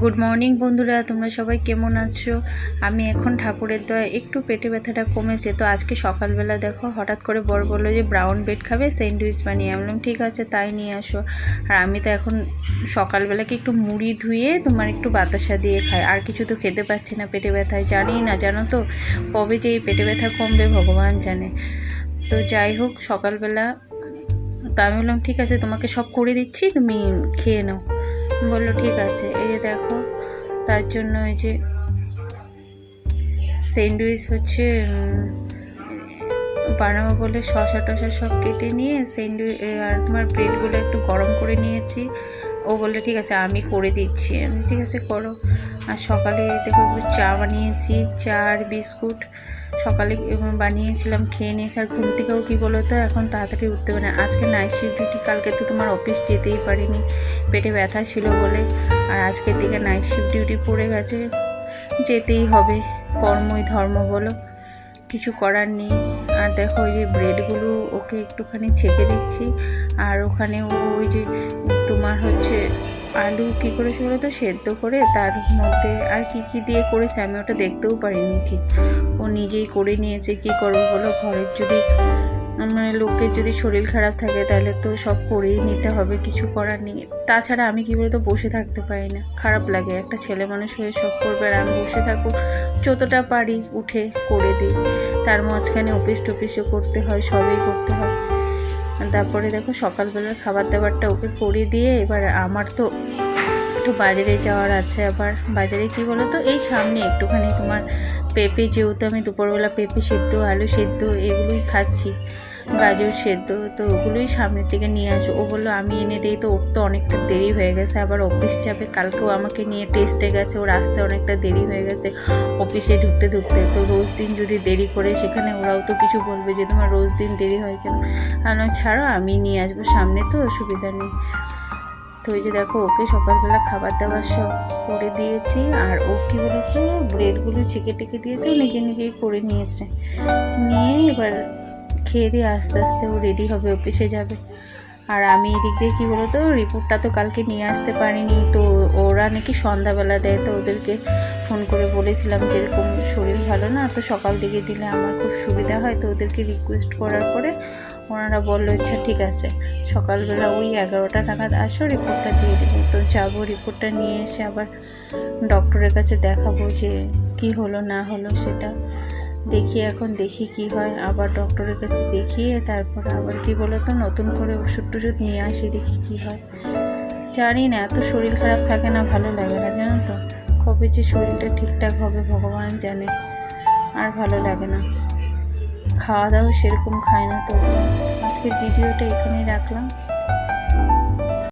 Good morning বন্ধুরা, তোমরা সবাই কেমন আছো? আমি এখন ঠাকুরের দয়ায় একটু পেটে ব্যথাটা কমেছে। তো আজকে সকালবেলা দেখো হঠাৎ করে বর বললো যে ব্রাউন ব্রেড খাবে, স্যান্ডউইচ বানিয়ে। আমি বললাম ঠিক আছে তাই নিয়ে আসো। আর আমি তো এখন সকালবেলাকে একটু মুড়ি ধুয়ে তোমার একটু বাতাসা দিয়ে খাই, আর কিছু তো খেতে পাচ্ছি না পেটে ব্যথায়। জানি না, জানো তো কবে যে এই পেটে ব্যথা কমবে ভগবান জানে। তো যাই হোক, সকালবেলা তো আমি বললাম ঠিক আছে তোমাকে সব করে দিচ্ছি, তুমি খেয়ে নাও। বললো ঠিক আছে। এই যে দেখো, তার জন্য এই যে স্যান্ডউইচ হচ্ছে বানাবো বলে শসা টসা সব কেটে নিয়ে স্যান্ডউইচ আর তোমার ব্রেডগুলো একটু গরম করে নিয়েছি। ও বললো ঠিক আছে আমি করে দিচ্ছি। আমি ঠিক আছে করো। আর সকালে দেখো চা বানিয়েছি, চা আর বিস্কুট সকালে বানিয়েছিলাম, খেয়ে নিয়েছি। আর ঘুম থেকেও কী বলো তো এখন তাড়াতাড়ি উঠতে পারে না। আজকে নাইট শিফট ডিউটি, কালকে তো তোমার অফিস যেতেই পারিনি, পেটে ব্যথা ছিল বলে। আর আজকের দিকে নাইট শিফট ডিউটি পড়ে গেছে, যেতেই হবে, কর্মই ধর্ম বলো, কিছু করার নেই। আর দেখো ওই যে ব্রেডগুলো ওকে একটুখানি ছেঁকে দিচ্ছি। আর ওখানে ওই যে তোমার হচ্ছে আলু কী করেছে বলো তো, সেদ্ধ করে তার মধ্যে আর কি দিয়ে করেছে আমি ওটা দেখতেও পারিনি ঠিক। ও নিজেই করে নিয়েছে, কি করবো বলো, ঘরের যদি মানে লোকের যদি শরীর খারাপ থাকে তাহলে তো সব করেই নিতে হবে, কিছু করার নেই। তাছাড়া আমি কী বলতো বসে থাকতে পারি না, খারাপ লাগে। একটা ছেলে মানুষ হয়ে সব করবে আর আমি বসে থাকবো? যতটা পারি উঠে করে দিই। তার মাঝখানে অফিস টফিসও করতে হয়, সবই করতে হয়। তারপরে দেখো সকালবেলার খাবার দাবারটা ওকে করে দিয়ে এবার আমার তো একটু বাজারে যাওয়ার আছে। আবার বাজারে কি বলো তো, এই সামনে একটুখানি তোমার পেঁপে, যেহেতু আমি দুপুরবেলা পেঁপে সেদ্ধ, আলু সেদ্ধ এগুলোই খাচ্ছি, গাজর সেদ্ধ, তো ওগুলোই সামনের থেকে নিয়ে আসো। ও বললো আমি এনে দিই, তো ওর তো অনেকটা দেরি হয়ে গেছে, আবার অফিস যাবে। কালকেও আমাকে নিয়ে টেস্টে গেছে, ওর আসতে অনেকটা দেরি হয়ে গেছে অফিসে ঢুকতে। তো রোজ দিন যদি দেরি করে সেখানে ওরাও তো কিছু বলবে যে তোমার রোজ দিন দেরি হয় কেন। আর ছাড়ো আমি নিয়ে আসবো সামনে, তো অসুবিধা নেই। তো ওই যে দেখো ওকে সকালবেলা খাবার দাবার সব করে দিয়েছি। আর ও কী বলেছে, ব্রেডগুলো ছেঁকে টেকে দিয়েছে, ও নিজেই করে নিয়েছে। নিয়ে এবার খেয়ে দিয়ে আস্তে আস্তে ও রেডি হবে, অফিসে যাবে। আর আমি এদিক দিয়ে কী বলতো, রিপোর্টটা তো কালকে নিয়ে আসতে পারিনি, তো ওরা নাকি সন্ধ্যাবেলা দেয়। তো ওদেরকে ফোন করে বলেছিলাম যেরকম শরীর ভালো না, তো সকাল দিকে দিলে আমার খুব সুবিধা হয়। তো ওদেরকে রিকোয়েস্ট করার পরে ওনারা বললো আচ্ছা ঠিক আছে, সকালবেলা ওই 11টা নাগাদ আসো, রিপোর্টটা দিয়ে দেবো। তো যাবো, রিপোর্টটা নিয়ে এসে আবার ডক্টরের কাছে দেখাবো যে কি হলো না হলো সেটা দেখি। এখন দেখি কি হয়, আবার ডক্টরের কাছে দেখিয়ে তারপরে আবার কি বলো তো নতুন করে ওষুধ টষুধ নিয়ে আসি, দেখি কি হয়। জানি না, এত শরীর খারাপ থাকে না, ভালো লাগে না জানো তো। কবে যে শরীরটা ঠিকঠাক হবে ভগবান জানে, আর ভালো লাগে না। খাওয়া দাওয়া সেরকম খায় না। তো আজকের ভিডিওটা এখানেই রাখলাম।